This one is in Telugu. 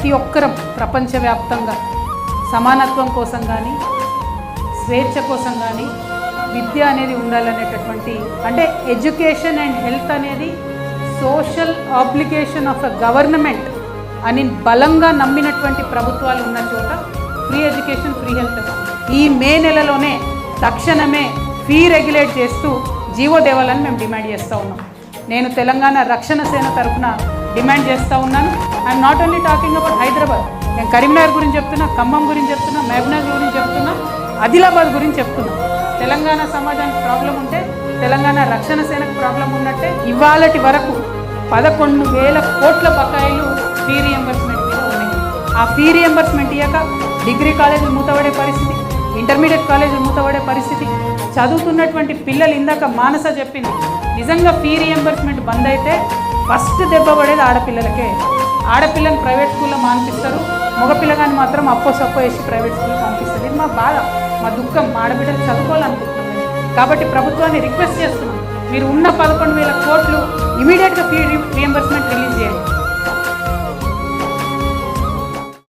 ప్రతి ఒక్కరం ప్రపంచవ్యాప్తంగా సమానత్వం కోసం కానీ స్వేచ్ఛ కోసం కానీ విద్య అనేది ఉండాలనేటటువంటి, అంటే ఎడ్యుకేషన్ అండ్ హెల్త్ అనేది social obligation of a government అని బలంగా నమ్మినటువంటి ప్రభుత్వాలు ఉన్న చోట ఫ్రీ ఎడ్యుకేషన్, ఫ్రీ హెల్త్ ఈ మే నెలలోనే తక్షణమే ఫీ రెగ్యులేట్ చేస్తూ జీవో దేవాలని మేము డిమాండ్ చేస్తూ ఉన్నాం. నేను తెలంగాణ రక్షణ సేన తరఫున డిమాండ్ చేస్తూ ఉన్నాను. I'm not only talking about Hyderabad, నేను కరీంనగర్ గురించి చెప్తున్నా, ఖమ్మం గురించి చెప్తున్నా, మహబూబ్నగర్ గురించి చెప్తున్నా, ఆదిలాబాద్ గురించి చెప్తున్నా. తెలంగాణ సమాజానికి ప్రాబ్లం ఉంటే తెలంగాణ రక్షణ సేనకు ప్రాబ్లం ఉన్నట్టే. ఇవాళటి వరకు 11,000 కోట్ల బకాయిలు ఫీ రియంబర్స్మెంట్ మీద ఉన్నాయి. ఆ ఫీ రియంబర్స్మెంట్ ఇయ్యాక డిగ్రీ కాలేజీలు మూతపడే పరిస్థితి, ఇంటర్మీడియట్ కాలేజీలు మూతపడే పరిస్థితి. చదువుతున్నటువంటి పిల్లలు, ఇందాక మానస చెప్పింది, నిజంగా ఫీ రియంబర్స్మెంట్ బంద్ అయితే ఫస్ట్ దెబ్బ పడేది ఆడపిల్లలకే. ఆడపిల్లని ప్రైవేట్ స్కూల్లో మానిపిస్తారు, మగపిల్లగాని మాత్రం అప్పో సప్పో వేసి ప్రైవేట్ స్కూల్లో పంపిస్తారు. ఇది మా బాధ, మా దుఃఖం. మా ఆడబిడ్డలు చదువుకోవాలనుకుంటున్నాం. కాబట్టి ప్రభుత్వాన్ని రిక్వెస్ట్ చేస్తున్నాం, మీరు ఉన్న 11,000 కోట్లు ఇమీడియట్గా ఫీ రియంబర్స్మెంట్ రిలీజ్ చేయండి.